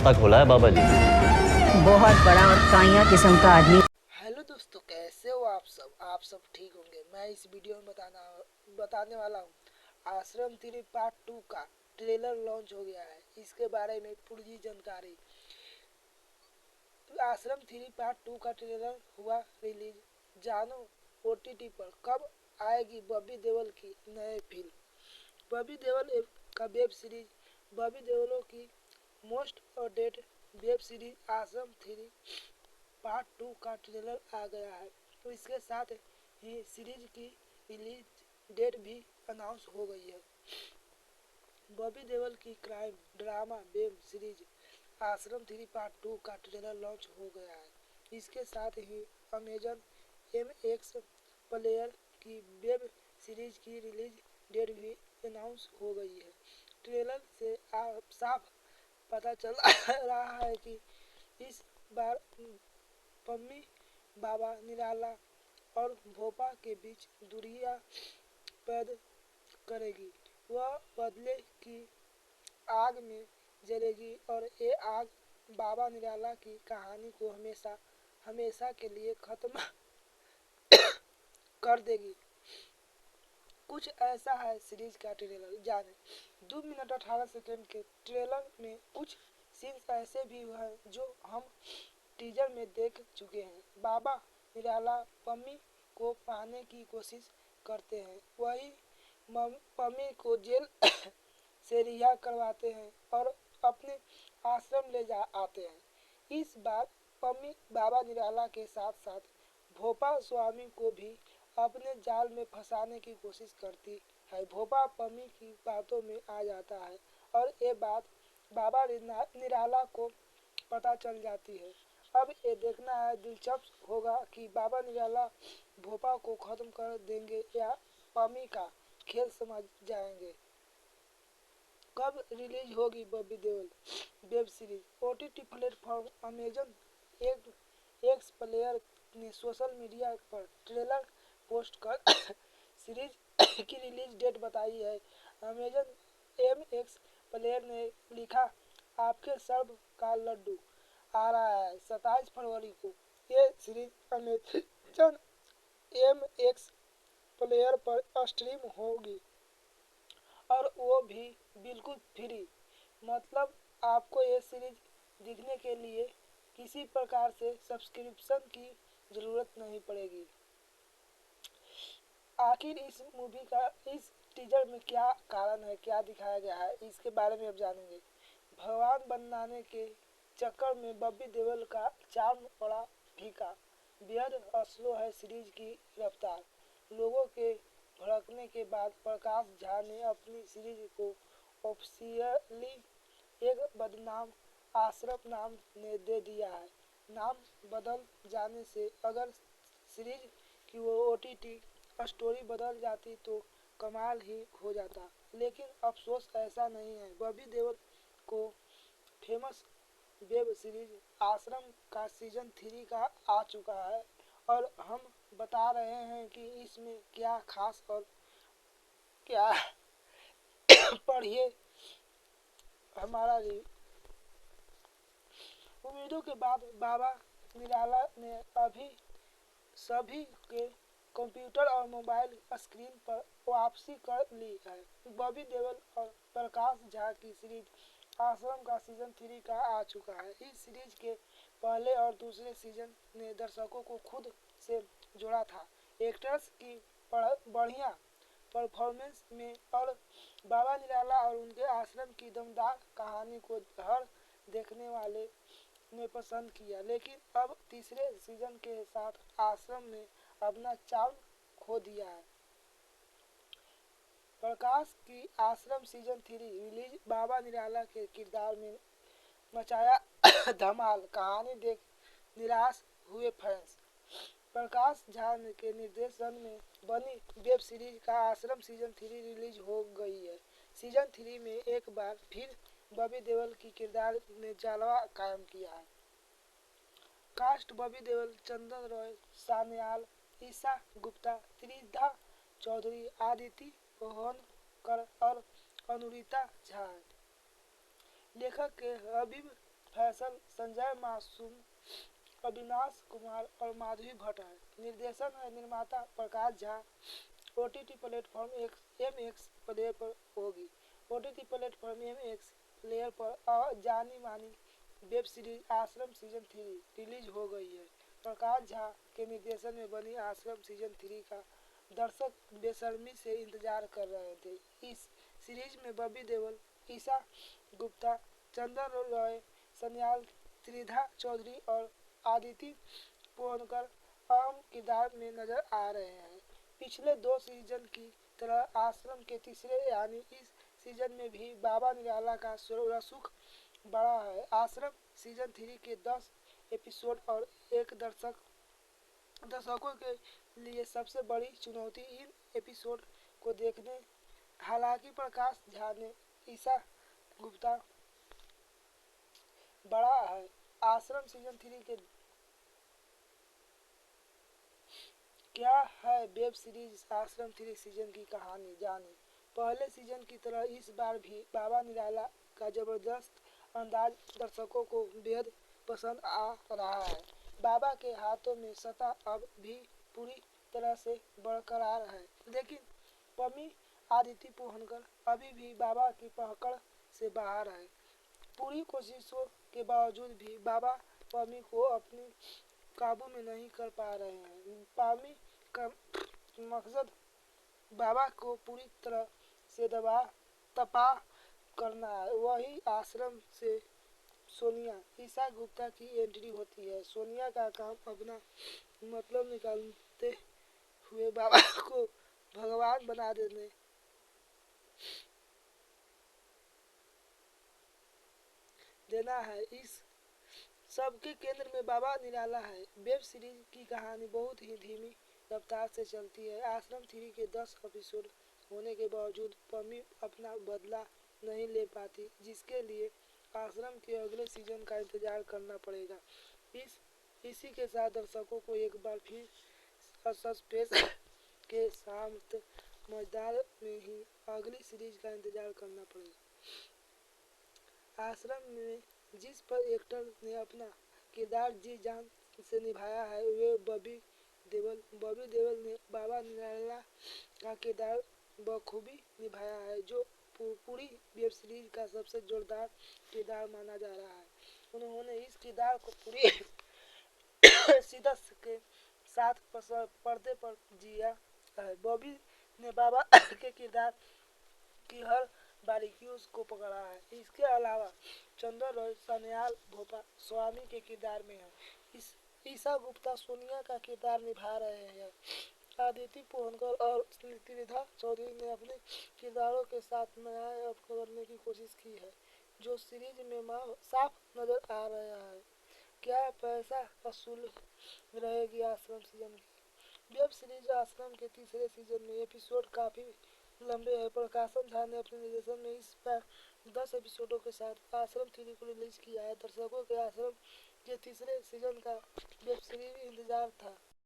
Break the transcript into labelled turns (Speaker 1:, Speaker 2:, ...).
Speaker 1: खाता खोला है बाबा जी।
Speaker 2: बहुत बड़ा और काइया किस्म का आदमी।
Speaker 3: हेलो दोस्तों, कैसे हो आप सब ठीक होंगे। मैं इस वीडियो में बताने वाला हूँ आश्रम 3 पार्ट 2 का ट्रेलर लॉन्च हो गया है। इसके बारे में पूरी जानकारी। आश्रम 3 पार्ट 2 का ट्रेलर हुआ रिलीज। जानो ओटीटी पर कब आएगी बॉबी देओल की नई फिल्म। बॉबी देओल का वेब सीरीज। बॉबी देओल की मोस्ट ऑडेड वेब सीरीज आश्रम 3 पार्ट 2 का ट्रेलर आ गया है। तो इसके साथ ही सीरीज की रिलीज डेट भी अनाउंस हो गई है। बॉबी देओल की क्राइम ड्रामा वेब सीरीज आश्रम 3 पार्ट 2 का ट्रेलर लॉन्च हो गया है। इसके साथ ही अमेजन MX प्लेयर की वेब सीरीज की रिलीज डेट भी अनाउंस हो गई है। ट्रेलर से साफ पता चल रहा है कि इस बार पम्मी बाबा निराला और भोपा के बीच दूरियां पैदा करेगी। वह बदले की आग में जलेगी और ये आग बाबा निराला की कहानी को हमेशा के लिए खत्म कर देगी। कुछ ऐसा है सीरीज का ट्रेलर। जाने 2 मिनट 18 सेकंड के ट्रेलर में कुछ सीन्स ऐसे भी हैं जो हम टीजर में देख चुके हैं। बाबा निराला पम्मी को पाने की कोशिश करते हैं, वही पम्मी को जेल से रिहा करवाते हैं और अपने आश्रम ले जा आते हैं। इस बार पम्मी बाबा निराला के साथ साथ भोपा स्वामी को भी अपने जाल में फंसाने की कोशिश करती है। भोपा पम्मी की बातों में आ जाता है और ये बात बाबा निराला को पता चल जाती है। अब ये देखना है दिलचस्प होगा कि बाबा निराला भोपा को खत्म कर देंगे या पम्मी का खेल समझ जाएंगे। कब रिलीज होगी Bobby Deol web series. OTT platform Amazon x player ने सोशल मीडिया पर ट्रेलर पोस्ट कर सीरीज की रिलीज डेट बताई है। अमेजन MX प्लेयर ने लिखा, आपके सर्व का लड्डू आ रहा है 27 फरवरी को। ये सीरीज अमेजन MX प्लेयर पर स्ट्रीम होगी और वो भी बिल्कुल फ्री। मतलब आपको ये सीरीज देखने के लिए किसी प्रकार से सब्सक्रिप्शन की जरूरत नहीं पड़ेगी। आखिर इस मूवी का इस टीजर में क्या कारण है, क्या दिखाया गया है, इसके बारे में अब जानेंगे। भगवान बनाने के चक्कर में बॉबी देओल का चार्म बड़ा फीका, बेहद स्लो है सीरीज की रफ्तार। लोगों के भड़कने के बाद प्रकाश झा ने अपनी सीरीज को ऑफिशियली एक बदनाम आश्रम नाम ने दे दिया है। नाम बदल जाने से अगर सीरीज की वो OTT स्टोरी बदल जाती तो कमाल ही हो जाता, लेकिन अफसोस ऐसा नहीं है। बॉबी देओल को फेमस वेब सीरीज आश्रम का सीजन 3 का आ चुका है और हम बता रहे हैं कि इसमें क्या खास और क्या पढ़िए हमारा उम्मीदों के बाद बाबा निराला ने अभी सभी के कंप्यूटर और मोबाइल स्क्रीन पर वापसी कर ली है। बॉबी देओल और प्रकाश झा की सीरीज आश्रम का सीजन 3 का आ चुका है। इस सीरीज के पहले और दूसरे सीजन ने दर्शकों को खुद से जोड़ा था। एक्टर्स की बढ़िया परफॉर्मेंस में और बाबा निराला और उनके आश्रम की दमदार कहानी को हर देखने वाले ने पसंद किया। लेकिन अब तीसरे सीजन के साथ आश्रम ने अपना चार्म खो दिया है। प्रकाश की आश्रम सीजन 3 रिलीज बाबा निराला के किरदार में मचाया धमाल, कहानी देख निराश हुए फैंस। प्रकाश झा के निर्देशन में बनी वेब सीरीज का आश्रम सीजन 3 रिलीज हो गई है। सीजन 3 में एक बार फिर बॉबी देओल की किरदार ने जलवा कायम किया है। कास्ट बॉबी देओल, चंदन रॉय, सान्याल, ईशा गुप्ता, त्रिधा चौधरी, आदिति रोहनकर और अनुरिता झा। लेखक के हबीब फैसल संजय मासूम, अविनाश कुमार और माधवी भट्ट है। निर्देशन है निर्माता Prakash Jha. OTT platform MX player पर होगी। OTT प्लेटफॉर्म MX प्लेयर पर जानी मानी web series Aashram season 3 release हो गई है। प्रकाश झा के निर्देशन में बनी आश्रम सीजन 3 का दर्शक बेसब्री से इंतजार कर रहे थे। इस सीरीज में बॉबी देओल, ईशा गुप्ता, चंदन रॉय, सन्याल, त्रिधा चौधरी और आदिति पोहनकर अहम किरदार में नजर आ रहे हैं। पिछले 2 सीजन की तरह आश्रम के तीसरे यानी इस सीजन में भी बाबा निराला का रसूख बड़ा है। आश्रम सीजन 3 के 10 एपिसोड और एक दर्शकों के लिए सबसे बड़ी चुनौती इन एपिसोड को देखने। हालांकि प्रकाश झा ने ईशा गुप्ता बड़ा है। आश्रम सीजन 3 के क्या है वेब सीरीज आश्रम 3 सीजन की कहानी जाने। पहले सीजन की तरह इस बार भी बाबा निराला का जबरदस्त अंदाज दर्शकों को बेहद पसंद आ रहा है। बाबा के हाथों में सत्ता अब भी पूरी तरह से बरकरार है, लेकिन पम्मी आदिति पोहनकर अभी भी बाबा की पकड़ से बाहर है। पूरी कोशिशों के बावजूद भी बाबा पम्मी को अपने काबू में नहीं कर पा रहे हैं। पम्मी का मकसद बाबा को पूरी तरह से तपा करना है। वही आश्रम से सोनिया ईशा गुप्ता की एंट्री होती है। सोनिया का काम अपना मतलब निकालते हुए बाबा को भगवान बना देना है। इस सबके केंद्र में बाबा निराला है। वेब सीरीज की कहानी बहुत ही धीमी रफ्तार से चलती है। आश्रम 3 के 10 एपिसोड होने के बावजूद पम्मी अपना बदला नहीं ले पाती, जिसके लिए आश्रम के अगले सीजन का इंतजार करना पड़ेगा। इसी के साथ दर्शकों को एक बार फिर सस्पेंस के साथ मजेदार में ही अगली सीरीज का इंतजार करना पड़ेगा। आश्रम में जिस पर एक्टर ने अपना किरदार जी जान से निभाया है वे बॉबी देओल ने बाबा निराला का किरदार बखूबी निभाया है, जो पूरी वेब सीरीज का सबसे जोरदार किरदार माना जा रहा है। उन्होंने इस किरदार को पूरी शिद्दत के साथ पर्दे पर जिया है। बॉबी ने बाबा के किरदार की हर बारीकियों को पकड़ा है। इसके अलावा चंदन रॉय सन्याल भोपा स्वामी के किरदार में है। ईशा गुप्ता सोनिया का किरदार निभा रहे हैं। आदिति पोहनकर और त्रिधा चौधरी ने अपने किरदारों के साथ नया करने की कोशिश की है, जो सीरीज में साफ नजर आ रहा है। क्या पैसा वसूल रहेगी आश्रम सीजन की? वेब सीरीज आश्रम के तीसरे सीजन में एपिसोड काफी लंबे हैं। प्रकाशन झा ने अपने निर्देशन में इस बार 10 एपिसोडों के साथ आश्रम 3 को रिलीज किया है। दर्शकों के आश्रम के तीसरे सीजन का वेब सीरीज इंतजार था।